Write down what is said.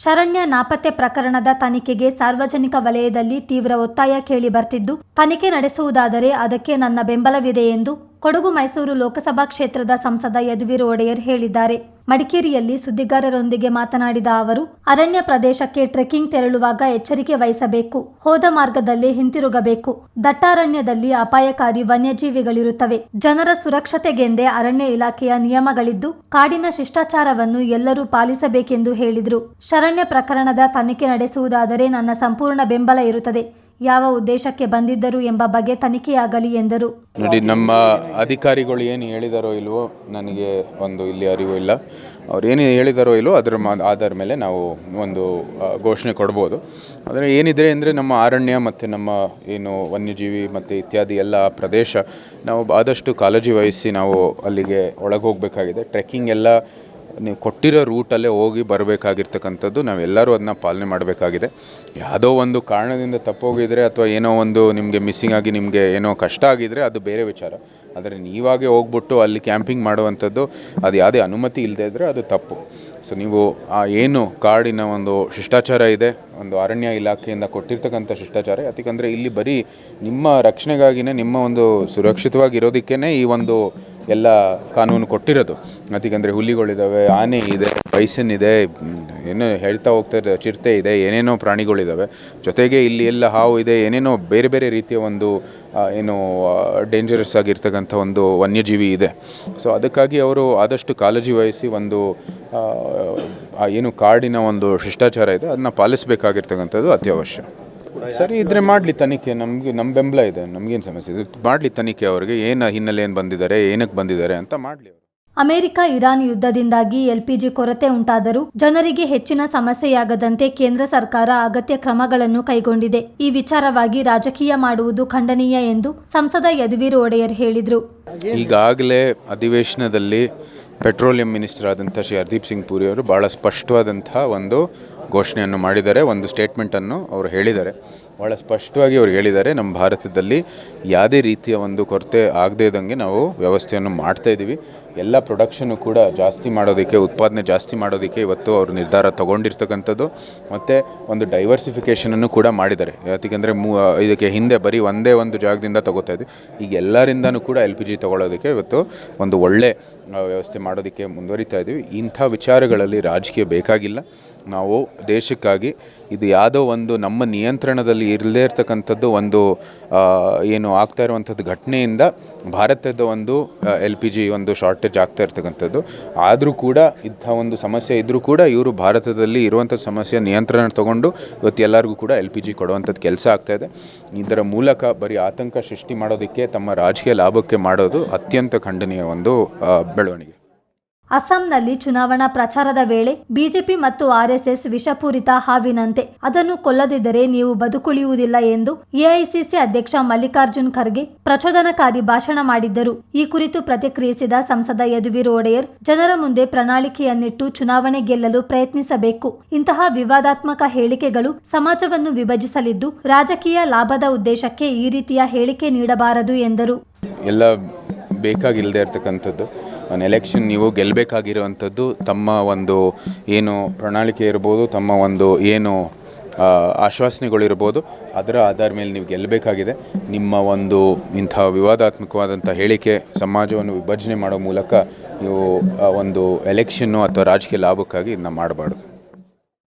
ಶರಣ್ಯ ನಾಪತ್ತೆ ಪ್ರಕರಣದ ತನಿಖೆಗೆ ಸಾರ್ವಜನಿಕ ವಲಯದಲ್ಲಿ ತೀವ್ರ ಒತ್ತಾಯ ಕೇಳಿ ಬರ್ತಿದ್ದು, ತನಿಖೆ ನಡೆಸುವುದಾದರೆ ಅದಕ್ಕೆ ನನ್ನ ಬೆಂಬಲವಿದೆ ಎಂದು ಕೊಡಗು ಮೈಸೂರು ಲೋಕಸಭಾ ಕ್ಷೇತ್ರದ ಸಂಸದ ಯದುವೀರ್ ಒಡೆಯರ್ ಹೇಳಿದ್ದಾರೆ. ಮಡಿಕೇರಿಯಲ್ಲಿ ಸುದ್ದಿಗಾರರೊಂದಿಗೆ ಮಾತನಾಡಿದ ಅವರು, ಅರಣ್ಯ ಪ್ರದೇಶಕ್ಕೆ ಟ್ರೆಕ್ಕಿಂಗ್ ತೆರಳುವಾಗ ಎಚ್ಚರಿಕೆ ವಹಿಸಬೇಕು, ಹೋದ ಮಾರ್ಗದಲ್ಲೇ ಹಿಂತಿರುಗಬೇಕು. ದಟ್ಟಾರಣ್ಯದಲ್ಲಿ ಅಪಾಯಕಾರಿ ವನ್ಯಜೀವಿಗಳಿರುತ್ತವೆ. ಜನರ ಸುರಕ್ಷತೆಗೆಂದೇ ಅರಣ್ಯ ಇಲಾಖೆಯ ನಿಯಮಗಳಿದ್ದು, ಕಾಡಿನ ಶಿಷ್ಟಾಚಾರವನ್ನು ಎಲ್ಲರೂ ಪಾಲಿಸಬೇಕೆಂದು ಹೇಳಿದರು. ಶರಣ್ಯ ಪ್ರಕರಣದ ತನಿಖೆ ನಡೆಸುವುದಾದರೆ ನನ್ನ ಸಂಪೂರ್ಣ ಬೆಂಬಲ ಇರುತ್ತದೆ. ಯಾವ ಉದ್ದೇಶಕ್ಕೆ ಬಂದಿದ್ದರು ಎಂಬ ಬಗ್ಗೆ ತನಿಖೆಯಾಗಲಿ ಎಂದರು. ನೋಡಿ, ನಮ್ಮ ಅಧಿಕಾರಿಗಳು ಏನು ಹೇಳಿದಾರೋ ಇಲ್ವೋ ನನಗೆ ಒಂದು ಇಲ್ಲಿ ಅರಿವು ಇಲ್ಲ. ಅವ್ರು ಏನು ಹೇಳಿದಾರೋ ಇಲ್ವೋ ಅದರ ಆಧಾರ ಮೇಲೆ ನಾವು ಒಂದು ಘೋಷಣೆ ಕೊಡ್ಬೋದು. ಆದರೆ ಏನಿದೆ ಅಂದರೆ ನಮ್ಮ ಅರಣ್ಯ ಮತ್ತು ನಮ್ಮ ಏನು ವನ್ಯಜೀವಿ ಮತ್ತು ಇತ್ಯಾದಿ ಎಲ್ಲ ಪ್ರದೇಶ ನಾವು ಆದಷ್ಟು ಕಾಳಜಿ ವಹಿಸಿ ನಾವು ಅಲ್ಲಿಗೆ ಒಳಗೆ ಹೋಗಬೇಕಾಗಿದೆ. ಟ್ರೆಕ್ಕಿಂಗ್ ಎಲ್ಲ ನೀವು ಕೊಟ್ಟಿರೋ ರೂಟಲ್ಲೇ ಹೋಗಿ ಬರಬೇಕಾಗಿರ್ತಕ್ಕಂಥದ್ದು ನಾವೆಲ್ಲರೂ ಅದನ್ನ ಪಾಲನೆ ಮಾಡಬೇಕಾಗಿದೆ. ಯಾವುದೋ ಒಂದು ಕಾರಣದಿಂದ ತಪ್ಪೋಗಿದರೆ ಅಥವಾ ಏನೋ ಒಂದು ನಿಮಗೆ ಮಿಸ್ಸಿಂಗ್ ಆಗಿ ನಿಮಗೆ ಏನೋ ಕಷ್ಟ ಆಗಿದರೆ ಅದು ಬೇರೆ ವಿಚಾರ. ಆದರೆ ನೀವಾಗೆ ಹೋಗ್ಬಿಟ್ಟು ಅಲ್ಲಿ ಕ್ಯಾಂಪಿಂಗ್ ಮಾಡುವಂಥದ್ದು ಅದು ಯಾವುದೇ ಅನುಮತಿ ಇಲ್ಲದೇ ಇದ್ದರೆ ಅದು ತಪ್ಪು. ಸೊ ನೀವು ಏನು ಕಾಡಿನ ಒಂದು ಶಿಷ್ಟಾಚಾರ ಇದೆ, ಒಂದು ಅರಣ್ಯ ಇಲಾಖೆಯಿಂದ ಕೊಟ್ಟಿರ್ತಕ್ಕಂಥ ಶಿಷ್ಟಾಚಾರ, ಯಾಕಂದರೆ ಇಲ್ಲಿ ಬರೀ ನಿಮ್ಮ ರಕ್ಷಣೆಗಾಗಿನೇ, ನಿಮ್ಮ ಒಂದು ಸುರಕ್ಷಿತವಾಗಿರೋದಕ್ಕೇ ಈ ಒಂದು ಎಲ್ಲ ಕಾನೂನು ಕೊಟ್ಟಿರೋದು. ಅದಕ್ಕಂದರೆ ಹುಲಿಗಳಿದ್ದಾವೆ, ಆನೆ ಇದೆ, ಬೈಸನ್ ಇದೆ, ಏನೋ ಹೇಳ್ತಾ ಹೋಗ್ತಾರೆ, ಚಿರತೆ ಇದೆ, ಏನೇನೋ ಪ್ರಾಣಿಗಳಿದ್ದಾವೆ. ಜೊತೆಗೆ ಇಲ್ಲಿ ಎಲ್ಲ ಹಾವು ಇದೆ, ಏನೇನೋ ಬೇರೆ ಬೇರೆ ರೀತಿಯ ಒಂದು ಏನು ಡೇಂಜರಸ್ ಆಗಿರ್ತಕ್ಕಂಥ ಒಂದು ವನ್ಯಜೀವಿ ಇದೆ. ಸೊ ಅದಕ್ಕಾಗಿ ಅವರು ಆದಷ್ಟು ಕಾಳಜಿ ವಹಿಸಿ ಒಂದು ಏನು ಕಾಡಿನ ಒಂದು ಶಿಷ್ಟಾಚಾರ ಇದೆ ಅದನ್ನ ಪಾಲಿಸಬೇಕಾಗಿರ್ತಕ್ಕಂಥದ್ದು ಅತ್ಯವಶ್ಯ. ಸರಿ ಇದ್ರೆ ಮಾಡಲಿ ತನಿಖೆ, ನಮ್ಮ ಬೆಂಬಲ ಇದೆ, ನಮಗೇನು ಸಮಸ್ಯೆ ಇದೆ, ಮಾಡಲಿ ತನಿಖೆ. ಅವರಿಗೆ ಏನು ಹಿನ್ನೆಲೆ ಏನು ಬಂದಿದ್ದಾರೆ, ಏನಕ್ಕೆ ಬಂದಿದ್ದಾರೆ ಅಂತ ಮಾಡಲಿ. ಅಮೆರಿಕ ಇರಾನ್ ಯುದ್ಧದಿಂದಾಗಿ ಎಲ್ಪಿಜಿ ಕೊರತೆ ಉಂಟಾದರೂ ಜನರಿಗೆ ಹೆಚ್ಚಿನ ಸಮಸ್ಯೆಯಾಗದಂತೆ ಕೇಂದ್ರ ಸರ್ಕಾರ ಅಗತ್ಯ ಕ್ರಮಗಳನ್ನು ಕೈಗೊಂಡಿದೆ. ಈ ವಿಚಾರವಾಗಿ ರಾಜಕೀಯ ಮಾಡುವುದು ಖಂಡನೀಯ ಎಂದು ಸಂಸದ ಯದುವೀರ್ ಒಡೆಯರ್ ಹೇಳಿದರು. ಈಗಾಗಲೇ ಅಧಿವೇಶನದಲ್ಲಿ ಪೆಟ್ರೋಲಿಯಂ ಮಿನಿಸ್ಟರ್ ಆದಂಥ ಶ್ರೀ ಹರ್ದೀಪ್ ಸಿಂಗ್ ಪುರಿ ಅವರು ಭಾಳ ಸ್ಪಷ್ಟವಾದಂಥ ಒಂದು ಘೋಷಣೆಯನ್ನು ಮಾಡಿದ್ದಾರೆ, ಒಂದು ಸ್ಟೇಟ್ಮೆಂಟನ್ನು ಅವರು ಹೇಳಿದ್ದಾರೆ. ಭಾಳ ಸ್ಪಷ್ಟವಾಗಿ ಅವರು ಹೇಳಿದ್ದಾರೆ, ನಮ್ಮ ಭಾರತದಲ್ಲಿ ಯಾವುದೇ ರೀತಿಯ ಒಂದು ಕೊರತೆ ಆಗದೇ ಇದ್ದಂಗೆ ನಾವು ವ್ಯವಸ್ಥೆಯನ್ನು ಮಾಡ್ತಾಯಿದ್ದೀವಿ. ಎಲ್ಲ ಪ್ರೊಡಕ್ಷನ್ನು ಕೂಡ ಜಾಸ್ತಿ ಮಾಡೋದಕ್ಕೆ, ಉತ್ಪಾದನೆ ಜಾಸ್ತಿ ಮಾಡೋದಕ್ಕೆ ಇವತ್ತು ಅವರು ನಿರ್ಧಾರ ತೊಗೊಂಡಿರ್ತಕ್ಕಂಥದ್ದು. ಮತ್ತು ಒಂದು ಡೈವರ್ಸಿಫಿಕೇಷನನ್ನು ಕೂಡ ಮಾಡಿದ್ದಾರೆ. ಯಾಕಂದರೆ ಇದಕ್ಕೆ ಹಿಂದೆ ಬರೀ ಒಂದೇ ಒಂದು ಜಾಗದಿಂದ ತೊಗೋತಾಯಿದ್ವಿ, ಈಗ ಎಲ್ಲರಿಂದನೂ ಕೂಡ LPG ತೊಗೊಳ್ಳೋದಕ್ಕೆ ಇವತ್ತು ಒಂದು ಒಳ್ಳೆ ವ್ಯವಸ್ಥೆ ಮಾಡೋದಕ್ಕೆ ಮುಂದುವರಿತಾ ಇದ್ದೀವಿ. ಇಂಥ ವಿಚಾರಗಳಲ್ಲಿ ರಾಜಕೀಯ ಬೇಕಾಗಿಲ್ಲ. ನಾವು ದೇಶಕ್ಕಾಗಿ ಇದು ಯಾವುದೋ ಒಂದು ನಮ್ಮ ನಿಯಂತ್ರಣದಲ್ಲಿ ಇರದೇ ಇರ್ತಕ್ಕಂಥದ್ದು ಒಂದು ಏನು ಆಗ್ತಾ ಇರುವಂಥದ್ದು ಘಟನೆಯಿಂದ ಭಾರತದ ಒಂದು LPG ಒಂದು ಶಾರ್ಟೇಜ್ ಆಗ್ತಾ ಇರ್ತಕ್ಕಂಥದ್ದು. ಆದರೂ ಕೂಡ ಇಂಥ ಒಂದು ಸಮಸ್ಯೆ ಇದ್ದರೂ ಕೂಡ ಇವರು ಭಾರತದಲ್ಲಿ ಇರುವಂಥ ಸಮಸ್ಯೆ ನಿಯಂತ್ರಣ ತಗೊಂಡು ಇವತ್ತು ಎಲ್ಲರಿಗೂ ಕೂಡ LPG ಕೊಡುವಂಥದ್ದು ಕೆಲಸ ಆಗ್ತಾಯಿದೆ. ಇದರ ಮೂಲಕ ಬರೀ ಆತಂಕ ಸೃಷ್ಟಿ ಮಾಡೋದಕ್ಕೆ, ತಮ್ಮ ರಾಜಕೀಯ ಲಾಭಕ್ಕೆ ಮಾಡೋದು ಅತ್ಯಂತ ಖಂಡನೀಯ ಒಂದು ಬೆಳವಣಿಗೆ. ಅಸ್ಸಾಂನಲ್ಲಿ ಚುನಾವಣಾ ಪ್ರಚಾರದ ವೇಳೆ ಬಿಜೆಪಿ ಮತ್ತು ಆರ್ಎಸ್ಎಸ್ ವಿಷಪೂರಿತ ಹಾವಿನಂತೆ, ಅದನ್ನು ಕೊಲ್ಲದಿದ್ದರೆ ನೀವು ಬದುಕುಳಿಯುವುದಿಲ್ಲ ಎಂದು ಎಐಸಿಸಿ ಅಧ್ಯಕ್ಷ ಮಲ್ಲಿಕಾರ್ಜುನ್ ಖರ್ಗೆ ಪ್ರಚೋದನಕಾರಿ ಭಾಷಣ ಮಾಡಿದ್ದರು. ಈ ಕುರಿತು ಪ್ರತಿಕ್ರಿಯಿಸಿದ ಸಂಸದ ಯದುವೀರ್ ಒಡೆಯರ್, ಜನರ ಮುಂದೆ ಪ್ರಣಾಳಿಕೆಯನ್ನಿಟ್ಟು ಚುನಾವಣೆ ಗೆಲ್ಲಲು ಪ್ರಯತ್ನಿಸಬೇಕು. ಇಂತಹ ವಿವಾದಾತ್ಮಕ ಹೇಳಿಕೆಗಳು ಸಮಾಜವನ್ನು ವಿಭಜಿಸಲಿದ್ದು, ರಾಜಕೀಯ ಲಾಭದ ಉದ್ದೇಶಕ್ಕೆ ಈ ರೀತಿಯ ಹೇಳಿಕೆ ನೀಡಬಾರದು ಎಂದರು. ಎಲ್ಲ ಬೇಕಾಗಿಲ್ಲದೆ ಇರ್ತಕ್ಕಂಥದ್ದು ಎಲೆಕ್ಷನ್ ನೀವು ಗೆಲ್ಲಬೇಕಾಗಿರುವಂಥದ್ದು ತಮ್ಮ ಒಂದು ಏನು ಪ್ರಣಾಳಿಕೆ ಇರ್ಬೋದು, ತಮ್ಮ ಒಂದು ಏನು ಆಶ್ವಾಸನೆಗಳಿರ್ಬೋದು, ಅದರ ಆಧಾರ ಮೇಲೆ ನೀವು ಗೆಲ್ಲಬೇಕಾಗಿದೆ. ನಿಮ್ಮ ಒಂದು ಇಂಥ ವಿವಾದಾತ್ಮಕವಾದಂಥ ಹೇಳಿಕೆ ಸಮಾಜವನ್ನು ವಿಭಜನೆ ಮಾಡೋ ಮೂಲಕ ನೀವು ಒಂದು ಎಲೆಕ್ಷನ್ನು ಅಥವಾ ರಾಜಕೀಯ ಲಾಭಕ್ಕಾಗಿ ಇದನ್ನ ಮಾಡಬಾರ್ದು.